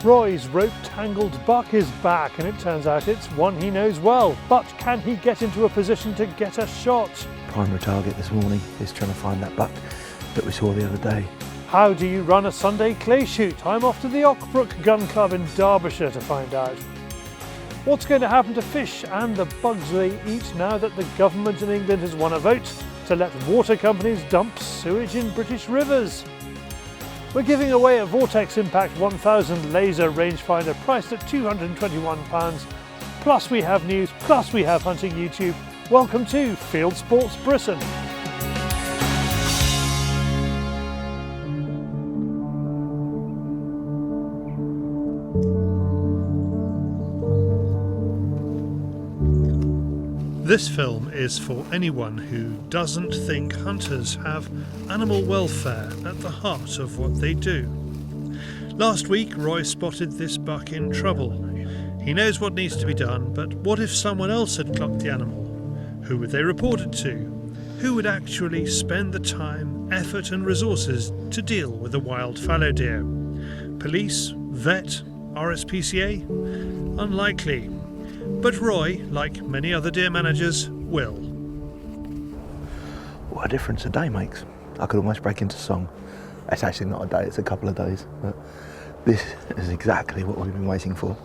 Roy's rope tangled buck is back, and it turns out it's one he knows well. But can he get into a position to get a shot? Primary target this morning is trying to find that buck that we saw the other day. How do you run a Sunday clay shoot? I'm off to the Ockbrook Gun Club in Derbyshire to find out. What's going to happen to fish and the bugs they eat now that the government in England has won a vote to let water companies dump sewage in British rivers? We're giving away a Vortex Impact 1000 laser rangefinder priced at £221. Plus we have news, plus we have hunting YouTube. Welcome to Fieldsports Britain. This film is for anyone who doesn't think hunters have animal welfare at the heart of what they do. Last week, Roy spotted this buck in trouble. He knows what needs to be done, but what if someone else had clocked the animal? Who would they report it to? Who would actually spend the time, effort and resources to deal with a wild fallow deer? Police? Vet? RSPCA? Unlikely. But Roy, like many other deer managers, will. What a difference a day makes. I could almost break into song. It's actually not a day, it's a couple of days. But this is exactly what we've been waiting for.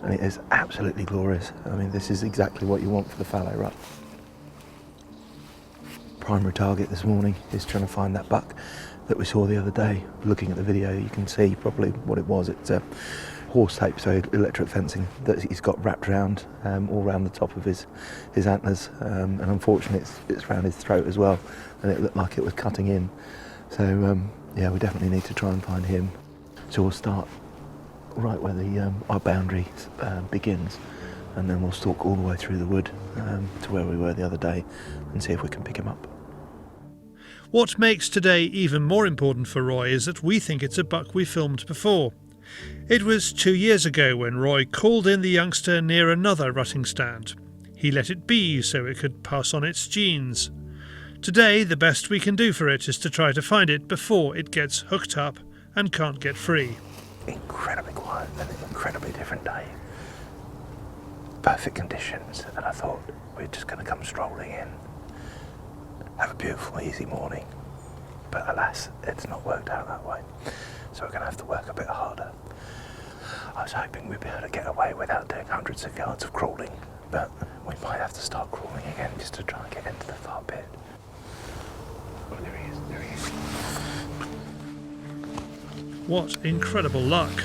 And it is absolutely glorious. I mean, this is exactly what you want for the fallow rut. Primary target this morning is trying to find that buck that we saw the other day. Looking at the video, you can see probably what it was. It's horse tape, so electric fencing that he's got wrapped around all around the top of his antlers, and unfortunately it's around his throat as well, and it looked like it was cutting in. So yeah, we definitely need to try and find him. So we'll start right where our boundary begins, and then we'll stalk all the way through the wood to where we were the other day and see if we can pick him up. What makes today even more important for Roy is that we think it's a buck we filmed before. It was 2 years ago when Roy called in the youngster near another rutting stand. He let it be so it could pass on its genes. Today, the best we can do for it is to try to find it before it gets hooked up and can't get free. Incredibly quiet and an incredibly different day. Perfect conditions, and I thought we're just going to come strolling in, have a beautiful, easy morning. But alas, it's not worked out that way. So we're going to have to work a bit harder. I was hoping we'd be able to get away without doing hundreds of yards of crawling, but we might have to start crawling again just to try and get into the far pit. Oh, there he is, there he is. What incredible luck!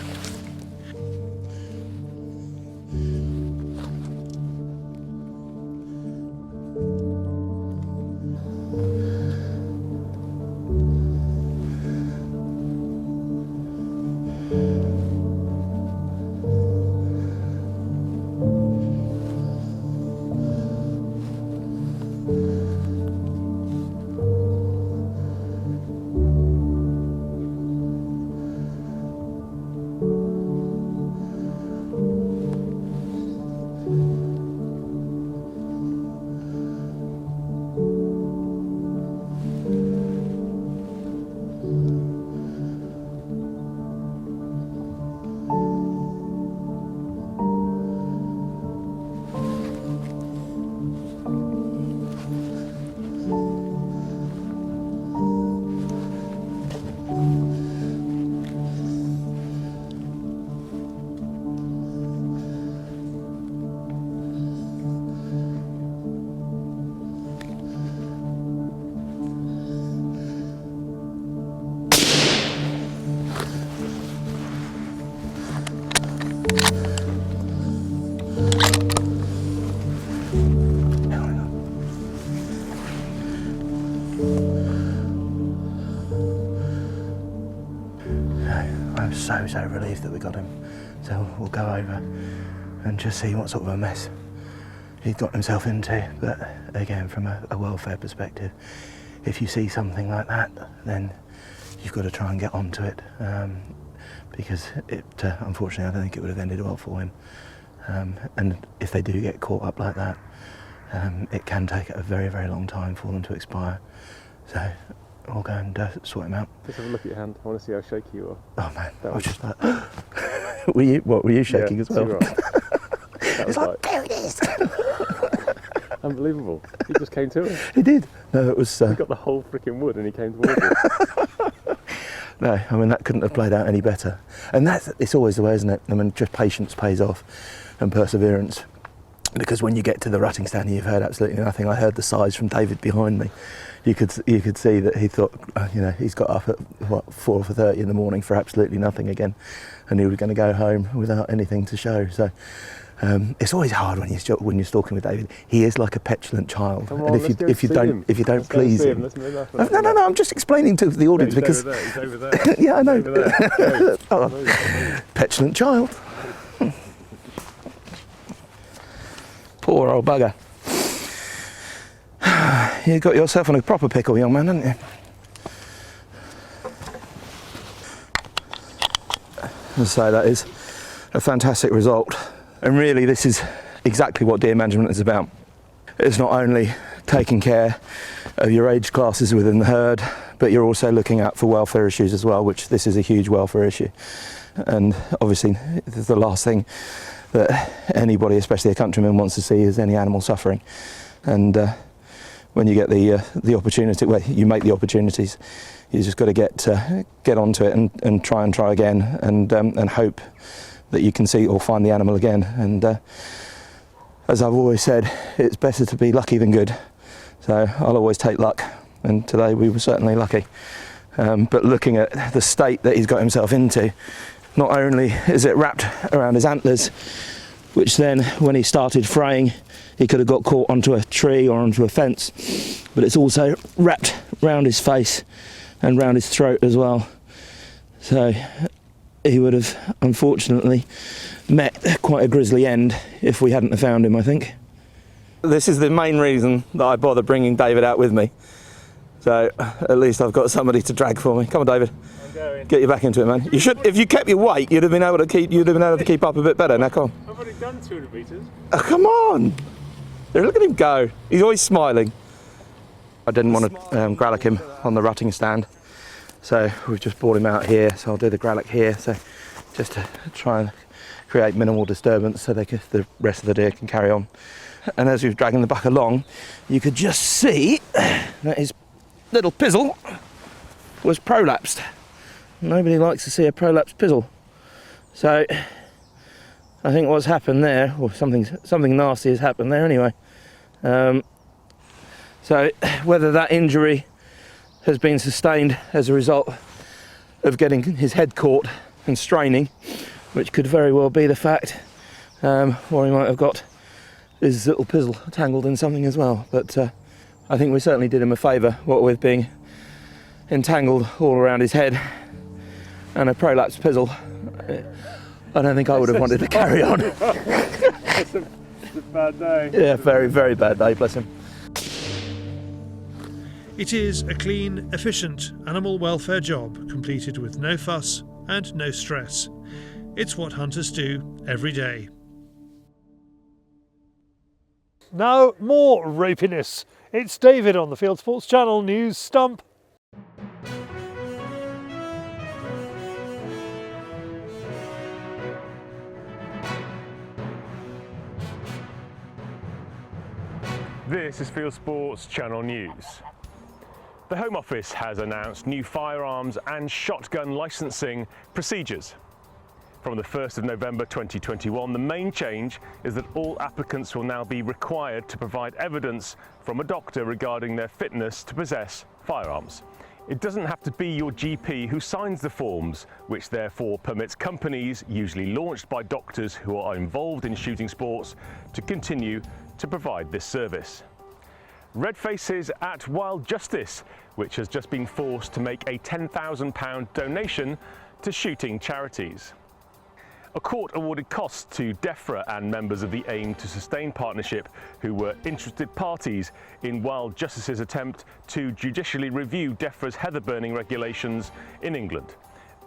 So relieved that we got him. So we'll go over and just see what sort of a mess he'd got himself into. But again, from a welfare perspective, if you see something like that, then you've got to try and get onto it, because unfortunately I don't think it would have ended well for him. And if they do get caught up like that, it can take a very, very long time for them to expire. So I'll go and sort him out. Just have a look at your hand. I want to see how shaky you are. Oh man, I was just like Were you shaking as well? That was like, there it is. unbelievable. He just came to us. He did. No, it was. He got the whole freaking wood and he came towards us. No, I mean, that couldn't have played out any better. And it's always the way, isn't it? I mean, just patience pays off, and perseverance. Because when you get to the rutting stand, you've heard absolutely nothing. I heard the sighs from David behind me. You could see that he thought, he's got up at 4:30 in the morning for absolutely nothing again, and he was going to go home without anything to show. So it's always hard when you're stalking with David. He is like a petulant child, Come on, and if you don't please him, no, I'm just explaining to the audience because he's over there. yeah, I know. Oh. Petulant child. Poor old bugger. You got yourself in a proper pickle, young man, haven't you? So that is a fantastic result. And really, this is exactly what deer management is about. It's not only taking care of your age classes within the herd, but you're also looking out for welfare issues as well, which this is a huge welfare issue. And obviously, the last thing that anybody, especially a countryman, wants to see is any animal suffering. And when you get the opportunity, well, you make the opportunities. You just got to get onto it and try again, and hope that you can see or find the animal again. And as I've always said, it's better to be lucky than good. So I'll always take luck, and today we were certainly lucky. But looking at the state that he's got himself into, not only is it wrapped around his antlers, which then when he started fraying, he could have got caught onto a tree or onto a fence, but it's also wrapped round his face and round his throat as well. So he would have unfortunately met quite a grisly end if we hadn't have found him, I think. This is the main reason that I bother bringing David out with me. So at least I've got somebody to drag for me. Come on, David. I'm going. Get you back into it, man. You should. If you kept your weight, you'd have been able to keep up a bit better. Now, come on. I've already done 200 metres. Oh, come on. There, look at him go. He's always smiling. I didn't want to gralloch him on the rutting stand, so we've just brought him out here. So I'll do the gralloch here, so just to try and create minimal disturbance, so the rest of the deer can carry on. And as we've dragging the buck along, you could just see that his little pizzle was prolapsed. Nobody likes to see a prolapsed pizzle. So I think what's happened there, or something nasty has happened there anyway. So whether that injury has been sustained as a result of getting his head caught and straining, which could very well be the fact, or he might have got his little pizzle tangled in something as well. But I think we certainly did him a favour, what with being entangled all around his head and a prolapsed pizzle. I don't think I would have wanted to carry on. It's a bad day. Yeah, very, very bad day, bless him. It is a clean, efficient animal welfare job completed with no fuss and no stress. It's what hunters do every day. Now more ropiness. It's David on the Fieldsports Channel News Stump. This is Fieldsports Channel News. The Home Office has announced new firearms and shotgun licensing procedures. From the 1st of November 2021, the main change is that all applicants will now be required to provide evidence from a doctor regarding their fitness to possess firearms. It doesn't have to be your GP who signs the forms, which therefore permits companies, usually launched by doctors who are involved in shooting sports, to continue to provide this service. Red faces at Wild Justice, which has just been forced to make a £10,000 donation to shooting charities. A court awarded costs to DEFRA and members of the Aim to Sustain partnership who were interested parties in Wild Justice's attempt to judicially review DEFRA's heather burning regulations in England.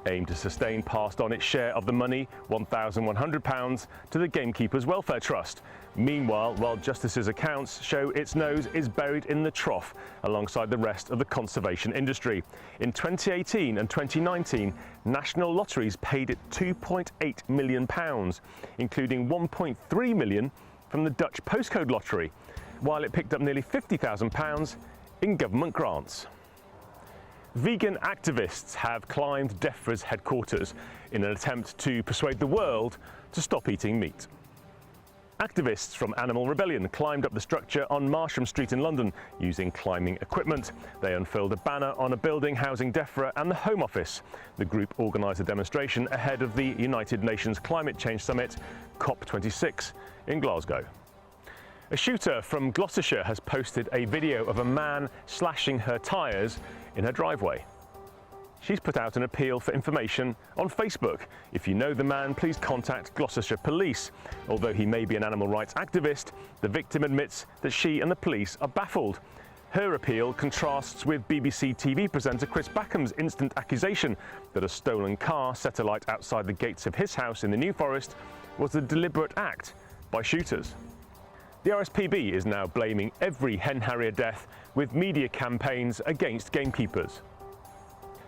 Aim to Sustain passed on its share of the money, £1,100, to the Gamekeepers Welfare Trust. Meanwhile, while Justice's accounts show its nose is buried in the trough alongside the rest of the conservation industry. In 2018 and 2019, national lotteries paid it £2.8 million, including £1.3 million from the Dutch postcode lottery, while it picked up nearly £50,000 in government grants. Vegan activists have climbed DEFRA's headquarters in an attempt to persuade the world to stop eating meat. Activists from Animal Rebellion climbed up the structure on Marsham Street in London using climbing equipment. They unfurled a banner on a building housing DEFRA and the Home Office. The group organised a demonstration ahead of the United Nations Climate Change Summit, COP26, in Glasgow. A shooter from Gloucestershire has posted a video of a man slashing her tyres in her driveway. She's put out an appeal for information on Facebook. If you know the man, please contact Gloucestershire Police. Although he may be an animal rights activist, the victim admits that she and the police are baffled. Her appeal contrasts with BBC TV presenter Chris Backham's instant accusation that a stolen car set alight outside the gates of his house in the New Forest was a deliberate act by shooters. The RSPB is now blaming every hen harrier death with media campaigns against gamekeepers.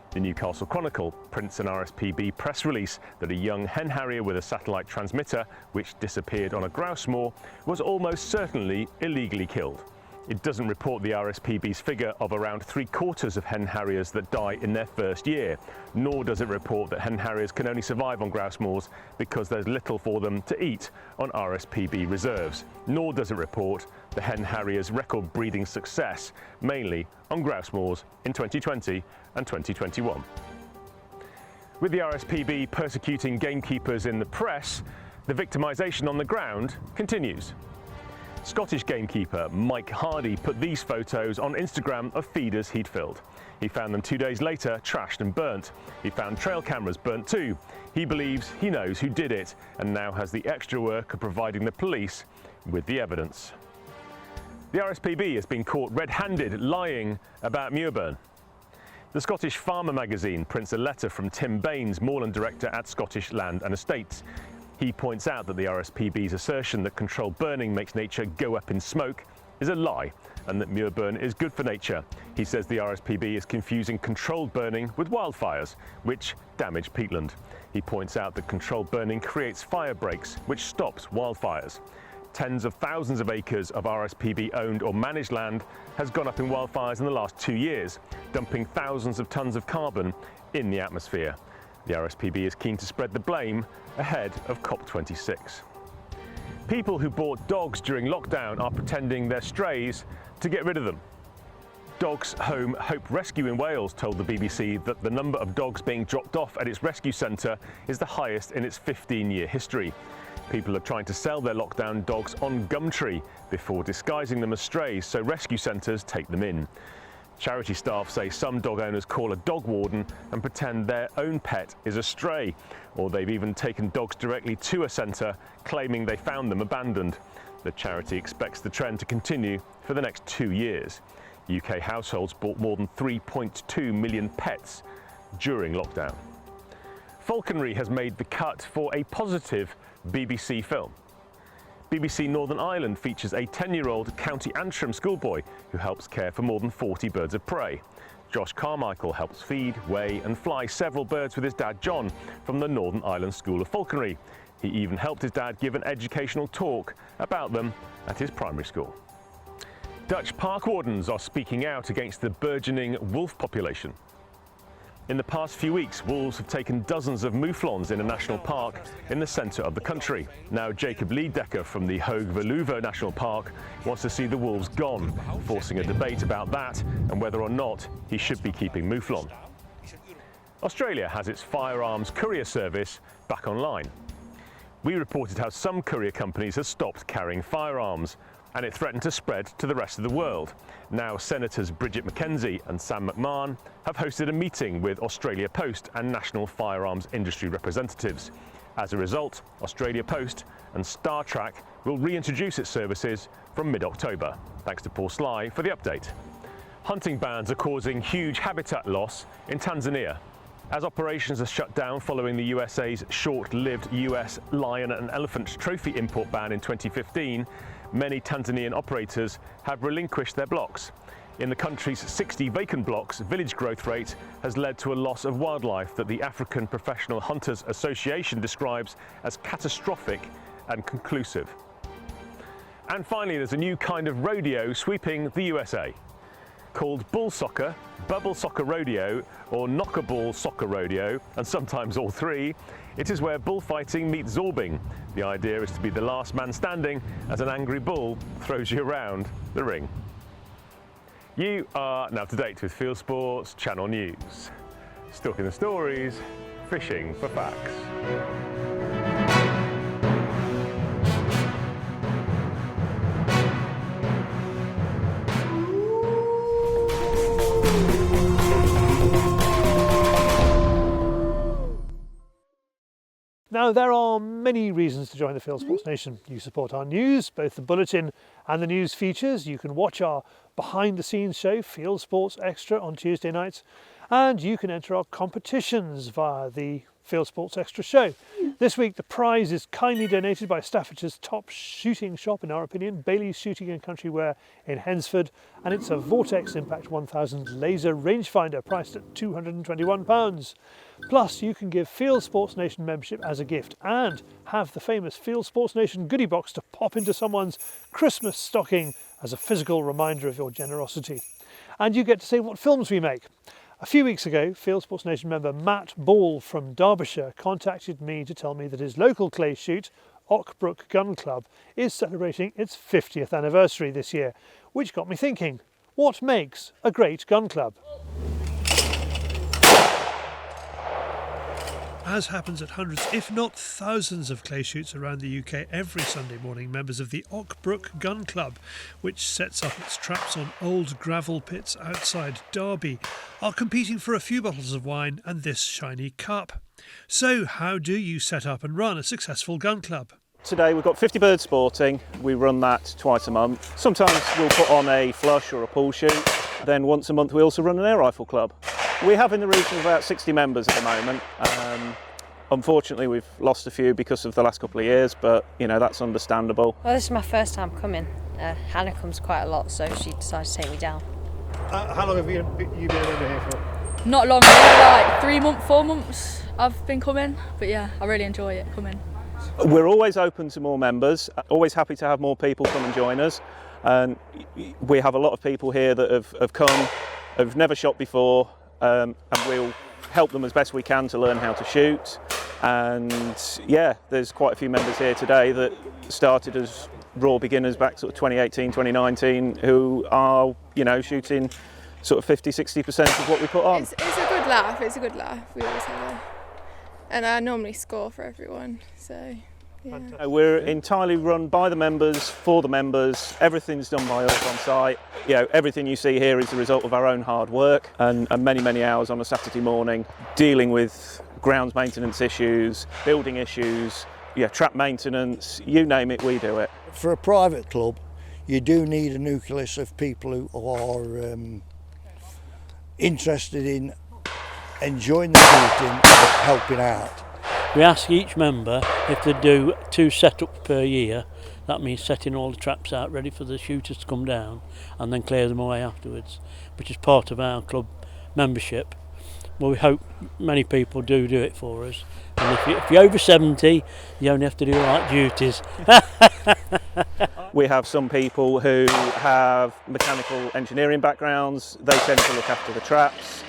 The Newcastle Chronicle prints an RSPB press release that a young hen harrier with a satellite transmitter, which disappeared on a grouse moor, was almost certainly illegally killed. It doesn't report the RSPB's figure of around 3/4 of hen harriers that die in their first year, nor does it report that hen harriers can only survive on grouse moors because there's little for them to eat on RSPB reserves, nor does it report the hen harrier's record breeding success, mainly on grouse moors in 2020 and 2021. With the RSPB persecuting gamekeepers in the press, the victimisation on the ground continues. Scottish gamekeeper Mike Hardy put these photos on Instagram of feeders he'd filled. He found them 2 days later, trashed and burnt. He found trail cameras burnt too. He believes he knows who did it and now has the extra work of providing the police with the evidence. The RSPB has been caught red-handed lying about Muirburn. The Scottish Farmer magazine prints a letter from Tim Baines, moorland director at Scottish Land and Estates. He points out that the RSPB's assertion that controlled burning makes nature go up in smoke is a lie, and that Muirburn is good for nature. He says the RSPB is confusing controlled burning with wildfires, which damage peatland. He points out that controlled burning creates fire breaks, which stops wildfires. Tens of thousands of acres of RSPB-owned or managed land has gone up in wildfires in the last 2 years, dumping thousands of tonnes of carbon in the atmosphere. The RSPB is keen to spread the blame ahead of COP26. People who bought dogs during lockdown are pretending they're strays to get rid of them. Dogs Home Hope Rescue in Wales told the BBC that the number of dogs being dropped off at its rescue centre is the highest in its 15-year history. People are trying to sell their lockdown dogs on Gumtree before disguising them as strays so rescue centres take them in. Charity staff say some dog owners call a dog warden and pretend their own pet is a stray, or they've even taken dogs directly to a centre, claiming they found them abandoned. The charity expects the trend to continue for the next 2 years. UK households bought more than 3.2 million pets during lockdown. Falconry has made the cut for a positive BBC film. BBC Northern Ireland features a 10-year-old County Antrim schoolboy who helps care for more than 40 birds of prey. Josh Carmichael helps feed, weigh and fly several birds with his dad John from the Northern Ireland School of Falconry. He even helped his dad give an educational talk about them at his primary school. Dutch park wardens are speaking out against the burgeoning wolf population. In the past few weeks, wolves have taken dozens of mouflons in a national park in the centre of the country. Now Jacob Liedecker from the Hoge Veluwe National Park wants to see the wolves gone, forcing a debate about that and whether or not he should be keeping mouflon. Australia has its firearms courier service back online. We reported how some courier companies have stopped carrying firearms, and it threatened to spread to the rest of the world. Now Senators Bridget McKenzie and Sam McMahon have hosted a meeting with Australia Post and national firearms industry representatives. As a result, Australia Post and Star Trek will reintroduce its services from mid-October. Thanks to Paul Sly for the update. Hunting bans are causing huge habitat loss in Tanzania. As operations are shut down following the USA's short-lived US lion and elephant trophy import ban in 2015, many Tanzanian operators have relinquished their blocks. In the country's 60 vacant blocks, village growth rate has led to a loss of wildlife that the African Professional Hunters Association describes as catastrophic and conclusive. And finally, there's a new kind of rodeo sweeping the USA. Called bull soccer, bubble soccer rodeo, or knocker-ball soccer rodeo, and sometimes all three, it is where bullfighting meets zorbing. The idea is to be the last man standing as an angry bull throws you around the ring. You are now up to date with Fieldsports Channel News. Stalking the stories, fishing for facts. Now, there are many reasons to join the Fieldsports Nation. You support our news, both the bulletin and the news features. You can watch our behind-the-scenes show, Fieldsports Extra, on Tuesday nights, and you can enter our competitions via the Fieldsports Extra show. This week, the prize is kindly donated by Staffordshire's top shooting shop, in our opinion, Bailey's Shooting and Country Wear in Hensford, and it's a Vortex Impact 1000 laser rangefinder priced at £221. Plus, you can give Fieldsports Nation membership as a gift and have the famous Fieldsports Nation goodie box to pop into someone's Christmas stocking as a physical reminder of your generosity. And you get to say what films we make. A few weeks ago, Fieldsports Nation member Matt Ball from Derbyshire contacted me to tell me that his local clay shoot, Ockbrook Gun Club, is celebrating its 50th anniversary this year, which got me thinking, what makes a great gun club? As happens at hundreds, if not thousands of clay shoots around the UK every Sunday morning, members of the Ockbrook Gun Club, which sets up its traps on old gravel pits outside Derby, are competing for a few bottles of wine and this shiny cup. So how do you set up and run a successful gun club? Today we've got 50 Bird Sporting. We run that twice a month. Sometimes we'll put on a flush or a pool shoot. Then once a month we also run an air rifle club. We have in the region of about 60 members at the moment. Unfortunately we've lost a few because of the last couple of years, but you know, that's understandable. Well, this is my first time coming. Hannah comes quite a lot, so she decided to take me down. How long have you been over here for? Not long, really, like 3 months, 4 months I've been coming, but yeah, I really enjoy it coming. We're always open to more members, always happy to have more people come and join us. And we have a lot of people here that have come, have never shot before, and we'll help them as best we can to learn how to shoot. And yeah, there's quite a few members here today that started as raw beginners back sort of 2018, 2019, who are, you know, shooting sort of 50-60% of what we put on. It's a good laugh, it's a good laugh. We always have a... And I normally score for everyone, so yeah. We're entirely run by the members, for the members. Everything's done by us on site. You know, everything you see here is the result of our own hard work and many hours on a Saturday morning dealing with grounds maintenance issues, building issues, yeah, trap maintenance, you name it, we do it. For a private club, you do need a nucleus of people who are interested in enjoying the shooting and helping out. We ask each member if they do 2 setups per year. That means setting all the traps out ready for the shooters to come down and then clear them away afterwards, which is part of our club membership. Well, we hope many people do it for us. And if you're over 70, you only have to do light duties. We have some people who have mechanical engineering backgrounds. They tend to look after the traps.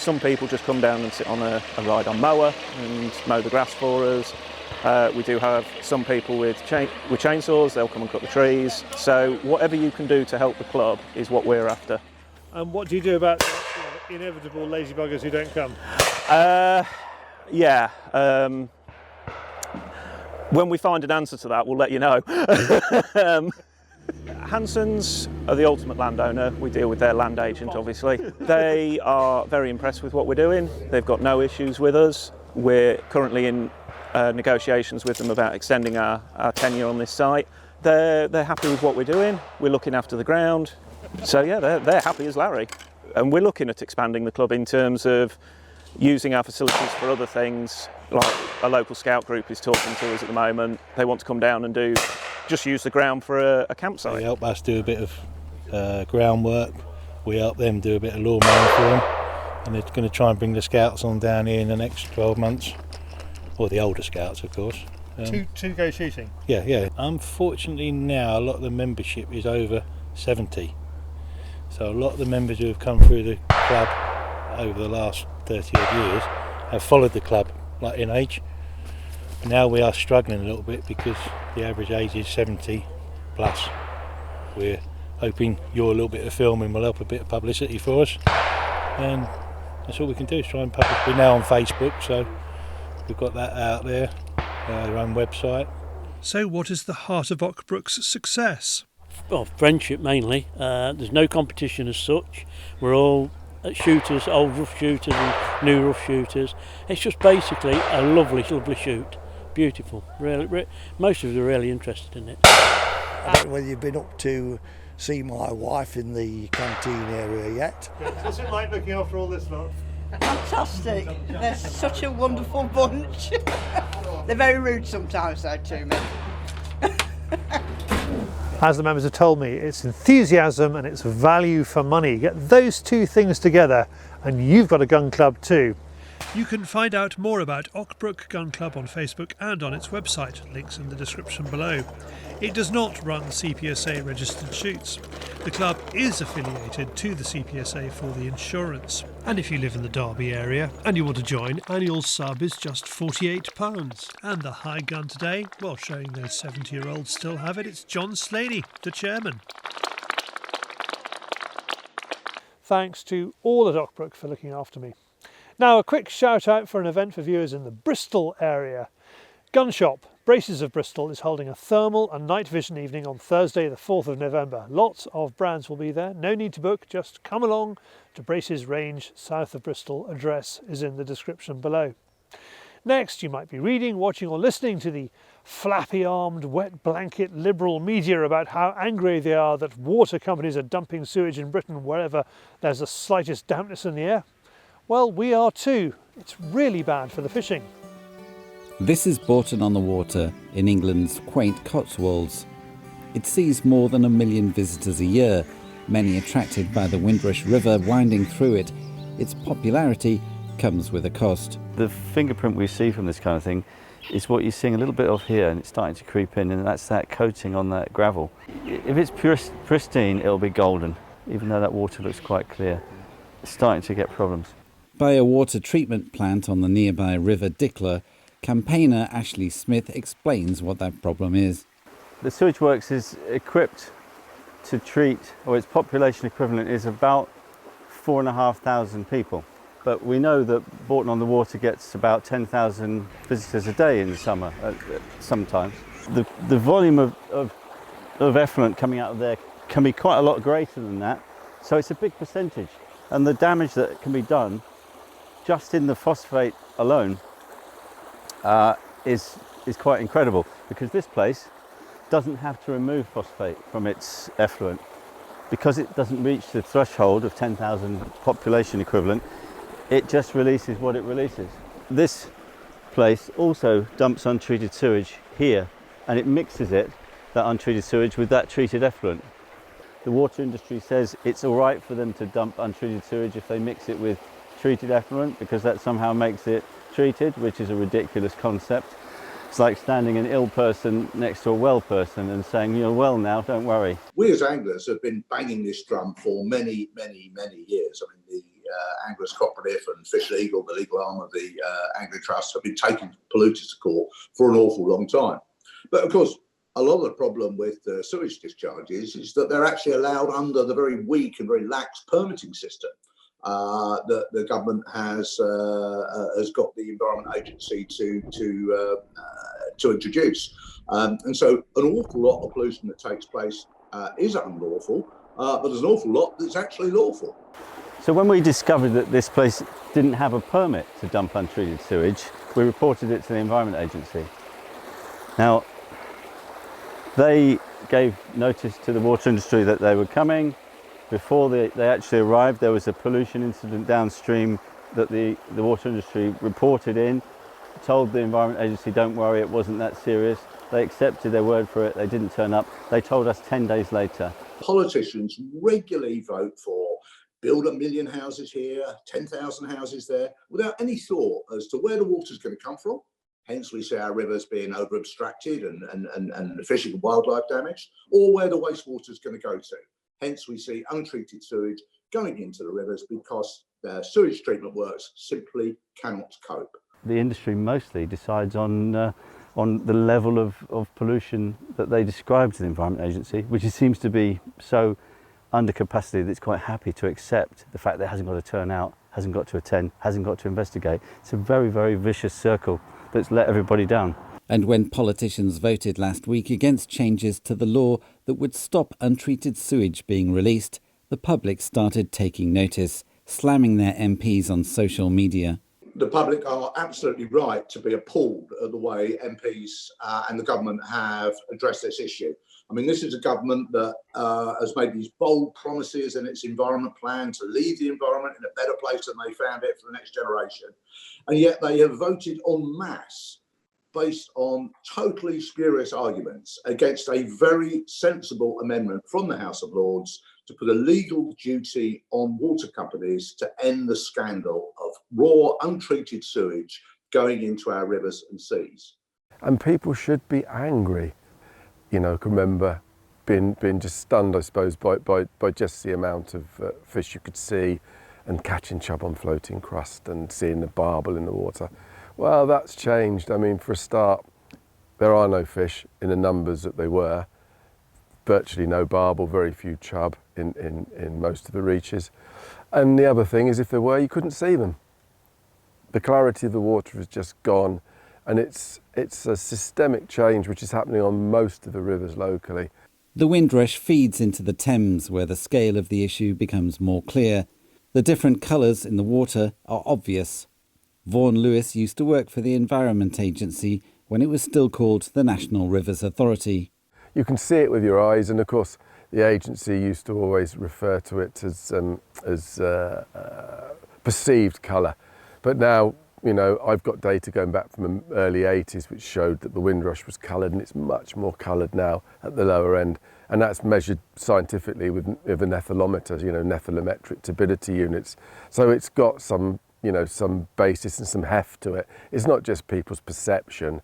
Some people just come down and sit on a ride-on mower and mow the grass for us. We do have some people with chainsaws. They'll come and cut the trees. So whatever you can do to help the club is what we're after. And what do you do about the inevitable lazy buggers who don't come? When we find an answer to that, we'll let you know. Hansons are the ultimate landowner. We deal with their land agent, obviously. They are very impressed with what we're doing. They've got no issues with us. We're currently in negotiations with them about extending our tenure on this site. They're happy with what we're doing. We're looking after the ground. So yeah, they're happy as Larry. And we're looking at expanding the club in terms of using our facilities for other things, like a local scout group is talking to us at the moment. They want to come down and just use the ground for a campsite. They help us do a bit of groundwork. We help them do a bit of lawn mowing for them, and they're going to try and bring the scouts on down here in the next 12 months, or the older scouts, of course. To go shooting? Yeah. Unfortunately now a lot of the membership is over 70. So a lot of the members who have come through the club over the last 30 odd years have followed the club like in age. Now we are struggling a little bit because the average age is 70 plus. We're hoping your little bit of filming will help a bit of publicity for us, and that's all we can do is try and publish. We're now on Facebook, so we've got that out there, their own website. So what is the heart of Ockbrook's success? Well, friendship mainly. There's no competition as such. We're all shooters, old rough shooters and new rough shooters. It's just basically a lovely shoot. Beautiful. Really, most of us are really interested in it. I don't know whether you've been up to see my wife in the canteen area yet. What's it like looking after all this lot? Fantastic. They're such a wonderful bunch. They're very rude sometimes though to me. As the members have told me, it's enthusiasm and it's value for money. Get those two things together and you've got a gun club too. You can find out more about Ockbrook Gun Club on Facebook and on its website, links in the description below. It does not run CPSA registered shoots. The club is affiliated to the CPSA for the insurance. And if you live in the Derby area and you want to join, annual sub is just £48. And the high gun today, well, showing those 70-year-olds still have it, it's John Slaney, the chairman. Thanks to all at Ockbrook for looking after me. Now a quick shout out for an event for viewers in the Bristol area. Gun Shop, Braces of Bristol, is holding a thermal and night vision evening on Thursday the 4th of November. Lots of brands will be there, no need to book, just come along to Braces Range, south of Bristol. Address is in the description below. Next, you might be reading, watching or listening to the flappy-armed, wet blanket liberal media about how angry they are that water companies are dumping sewage in Britain wherever there's the slightest dampness in the air. Well, we are too. It's really bad for the fishing. This is Bourton on the Water in England's quaint Cotswolds. It sees more than 1 million visitors a year, many attracted by the Windrush River winding through it. Its popularity comes with a cost. The fingerprint we see from this kind of thing is what you're seeing a little bit of here, and it's starting to creep in, and that's that coating on that gravel. If it's pristine, it'll be golden, even though that water looks quite clear. It's starting to get problems. By a water treatment plant on the nearby River Dickler, campaigner Ashley Smith explains what that problem is. The sewage works is equipped to treat, or its population equivalent is about 4,500 people. But we know that Bourton on the Water gets about 10,000 visitors a day in the summer, sometimes. The volume of effluent coming out of there can be quite a lot greater than that, so it's a big percentage. And the damage that can be done just in the phosphate alone is quite incredible, because this place doesn't have to remove phosphate from its effluent. Because it doesn't reach the threshold of 10,000 population equivalent, it just releases what it releases. This place also dumps untreated sewage here, and it mixes that untreated sewage with that treated effluent. The water industry says it's all right for them to dump untreated sewage if they mix it with treated effluent, because that somehow makes it treated, which is a ridiculous concept. It's like standing an ill person next to a well person and saying, you're well now, don't worry. We as anglers have been banging this drum for many, many, many years. I mean, the Anglers Cooperative and Fish Legal, the legal arm of the Angling Trust, have been taking polluters to court for an awful long time. But of course, a lot of the problem with sewage discharges is that they're actually allowed under the very weak and very lax permitting system that the government has got the Environment Agency to introduce. And so an awful lot of pollution that takes place is unlawful, but there's an awful lot that's actually lawful. So when we discovered that this place didn't have a permit to dump untreated sewage, we reported it to the Environment Agency. Now, they gave notice to the water industry that they were coming. Before they actually arrived, there was a pollution incident downstream that the water industry reported in, told the Environment Agency, don't worry, it wasn't that serious. They accepted their word for it, they didn't turn up. They told us 10 days later. Politicians regularly vote for build 1 million houses here, 10,000 houses there, without any thought as to where the water's going to come from. Hence we see our rivers being over-abstracted and the fishing and wildlife damaged, or where the wastewater is going to go to. Hence we see untreated sewage going into the rivers because the sewage treatment works simply cannot cope. The industry mostly decides on the level of pollution that they describe to the Environment Agency, which seems to be so under capacity that it's quite happy to accept the fact that it hasn't got to turn out, hasn't got to attend, hasn't got to investigate. It's a very, very vicious circle that's let everybody down. And when politicians voted last week against changes to the law that would stop untreated sewage being released, the public started taking notice, slamming their MPs on social media. The public are absolutely right to be appalled at the way MPs and the government have addressed this issue. I mean, this is a government that has made these bold promises in its environment plan to leave the environment in a better place than they found it for the next generation. And yet they have voted en masse based on totally spurious arguments against a very sensible amendment from the House of Lords to put a legal duty on water companies to end the scandal of raw, untreated sewage going into our rivers and seas. And people should be angry. You know, I can remember being just stunned, I suppose, by just the amount of fish you could see and catching chub on floating crust and seeing the barbel in the water. Well, that's changed. I mean, for a start, there are no fish in the numbers that they were. Virtually no barbel, very few chub in most of the reaches. And the other thing is, if there were, you couldn't see them. The clarity of the water has just gone, and it's a systemic change which is happening on most of the rivers locally. The Windrush feeds into the Thames, where the scale of the issue becomes more clear. The different colours in the water are obvious. Vaughan Lewis used to work for the Environment Agency when it was still called the National Rivers Authority. You can see it with your eyes, and of course the agency used to always refer to it as perceived colour. But now, you know, I've got data going back from the early 80s which showed that the Windrush was coloured, and it's much more coloured now at the lower end. And that's measured scientifically with a nephelometer, you know, nephelometric turbidity units. So it's got some, you know, some basis and some heft to it. It's not just people's perception.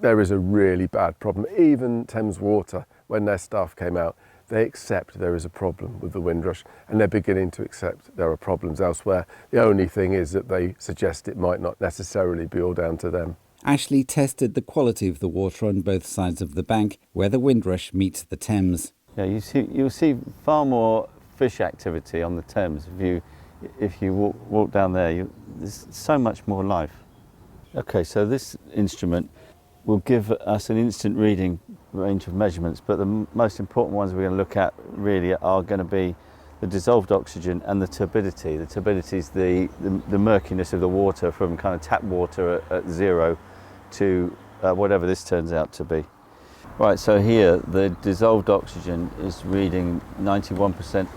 There is a really bad problem. Even Thames Water, when their staff came out, they accept there is a problem with the Windrush, and they're beginning to accept there are problems elsewhere. The only thing is that they suggest it might not necessarily be all down to them. Ashley tested the quality of the water on both sides of the bank where the Windrush meets the Thames. Yeah, you'll see far more fish activity on the Thames if you walk down there. There's so much more life. Okay, so this instrument will give us an instant reading range of measurements, but the most important ones we're going to look at really are going to be the dissolved oxygen and the turbidity. The turbidity is the murkiness of the water from kind of tap water at zero to whatever this turns out to be. Right, so here the dissolved oxygen is reading 91%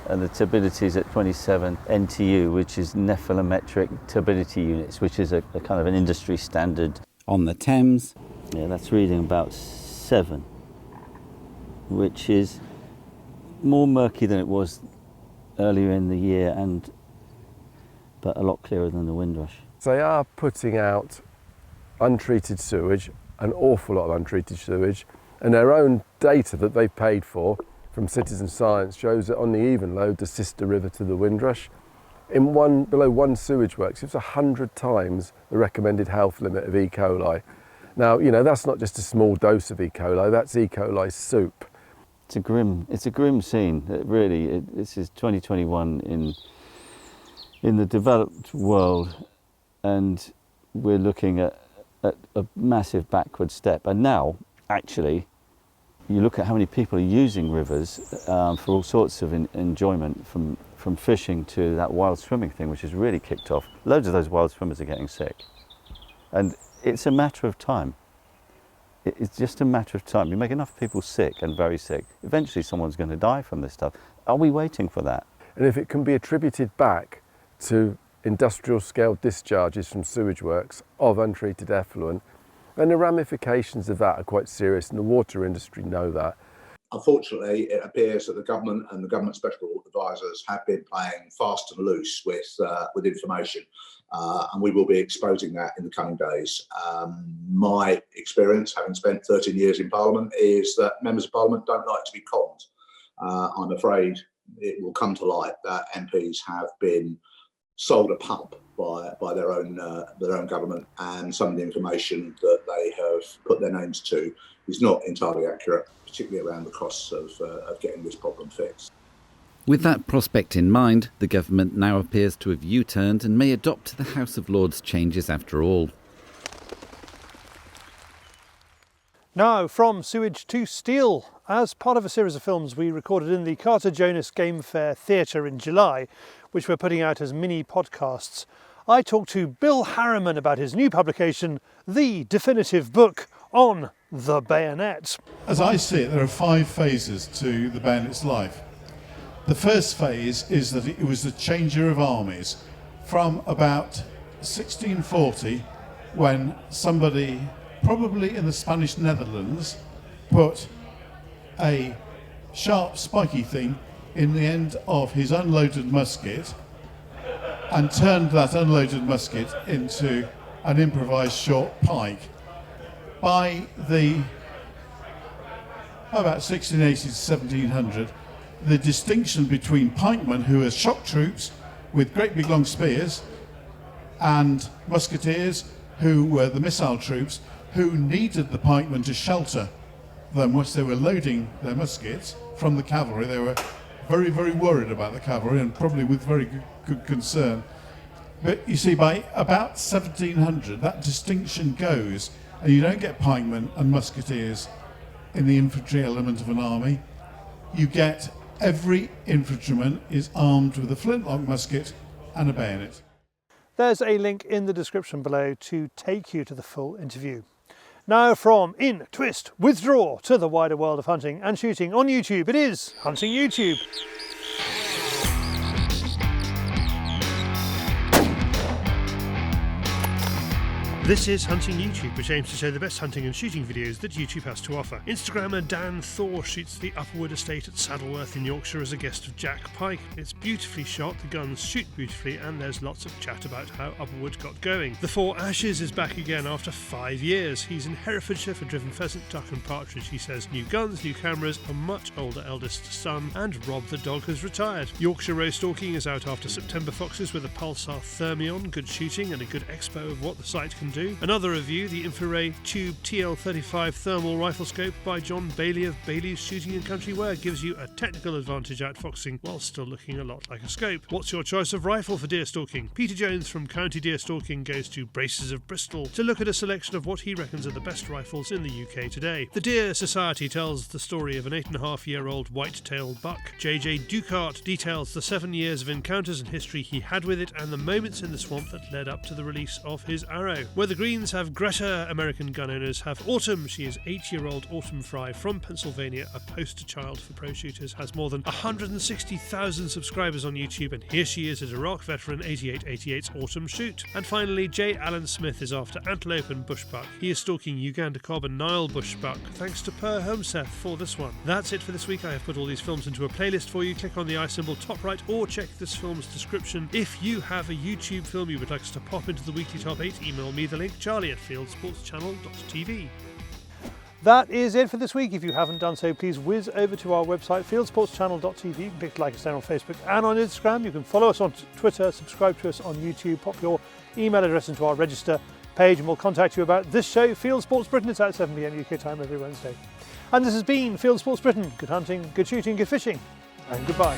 and the turbidity is at 27 NTU, which is nephelometric turbidity units, which is a kind of an industry standard. On the Thames, yeah, that's reading about 7, which is more murky than it was earlier in the year, but a lot clearer than the Windrush. They are putting out untreated sewage, an awful lot of untreated sewage, and their own data that they've paid for from Citizen Science shows that on the even load, the sister river to the Windrush, below one sewage works, it's 100 times the recommended health limit of E. coli. Now, you know, that's not just a small dose of E. coli, that's E. coli soup. It's a grim scene, really. This is 2021 in the developed world, and we're looking at a massive backward step. And now, actually, you look at how many people are using rivers for all sorts of enjoyment, from fishing to that wild swimming thing, which has really kicked off. Loads of those wild swimmers are getting sick. And it's a matter of time. It's just a matter of time. You make enough people sick and very sick, eventually someone's going to die from this stuff. Are we waiting for that? And if it can be attributed back to industrial scale discharges from sewage works of untreated effluent, and the ramifications of that are quite serious, and the water industry know that. Unfortunately, it appears that the government and the government special advisors have been playing fast and loose with information, and we will be exposing that in the coming days. My experience, having spent 13 years in Parliament, is that members of Parliament don't like to be conned. I'm afraid it will come to light that MPs have been sold a pump by their own government, and some of the information that they have put their names to is not entirely accurate, particularly around the costs of getting this problem fixed. With that prospect in mind, the government now appears to have U-turned and may adopt the House of Lords changes after all. Now, from sewage to steel. As part of a series of films we recorded in the Carter Jonas Game Fair Theatre in July, which we're putting out as mini podcasts, I talked to Bill Harriman about his new publication, The Definitive Book on the Bayonet. As I see it, there are 5 phases to the bayonet's life. The first phase is that it was the changer of armies from about 1640, when somebody, probably in the Spanish Netherlands, put a sharp spiky thing in the end of his unloaded musket and turned that unloaded musket into an improvised short pike. By about 1680 to 1700, the distinction between pikemen, who are shock troops with great big long spears, and musketeers, who were the missile troops, who needed the pikemen to shelter them once they were loading their muskets from the cavalry. They were very, very worried about the cavalry, and probably with very good concern. But you see, by about 1700, that distinction goes, and you don't get pikemen and musketeers in the infantry element of an army. You get every infantryman is armed with a flintlock musket and a bayonet. There's a link in the description below to take you to the full interview. Now, from in, twist, withdraw to the wider world of hunting and shooting on YouTube, it is Hunting YouTube. This is Hunting YouTube, which aims to show the best hunting and shooting videos that YouTube has to offer. Instagrammer Dan Thor shoots the Upperwood estate at Saddleworth in Yorkshire as a guest of Jack Pike. It's beautifully shot, the guns shoot beautifully, and there's lots of chat about how Upperwood got going. The Four Ashes is back again after 5 years. He's in Herefordshire for driven pheasant, duck and partridge. He says new guns, new cameras, a much older eldest son, and Rob the dog has retired. Yorkshire roe stalking is out after September foxes with a Pulsar Thermion, good shooting and a good expo of what the sight can do. Another review, the Infrared Tube TL35 thermal rifle scope by John Bailey of Bailey's Shooting and Country Wear, gives you a technical advantage outfoxing while still looking a lot like a scope. What's your choice of rifle for deer stalking? Peter Jones from County Deer Stalking goes to Braces of Bristol to look at a selection of what he reckons are the best rifles in the UK today. The Deer Society tells the story of an 8.5-year-old white-tailed buck. JJ Ducart details the 7 years of encounters and history he had with it and the moments in the swamp that led up to the release of his arrow. Where the Greens have Greta, American gun owners have Autumn. She is 8-year-old Autumn Fry from Pennsylvania, a poster child for pro shooters, has more than 160,000 subscribers on YouTube, and here she is, a Iraq veteran, 8888's Autumn Shoot. And finally, J. Allen Smith is after antelope and bushbuck. He is stalking Uganda cob and Nile bushbuck, thanks to Per Homseth for this one. That's it for this week. I have put all these films into a playlist for you. Click on the eye symbol top right or check this film's description. If you have a YouTube film you would like us to pop into the weekly top 8, email me the link, charlie@fieldsportschannel.tv. That is it for this week. If you haven't done so, please whiz over to our website, fieldsportschannel.tv. You can click like us down on Facebook and on Instagram. You can follow us on Twitter, subscribe to us on YouTube, pop your email address into our register page, and we'll contact you about this show, Fieldsports Britain. It's at 7 PM UK time every Wednesday. And this has been Fieldsports Britain. Good hunting, good shooting, good fishing, and goodbye.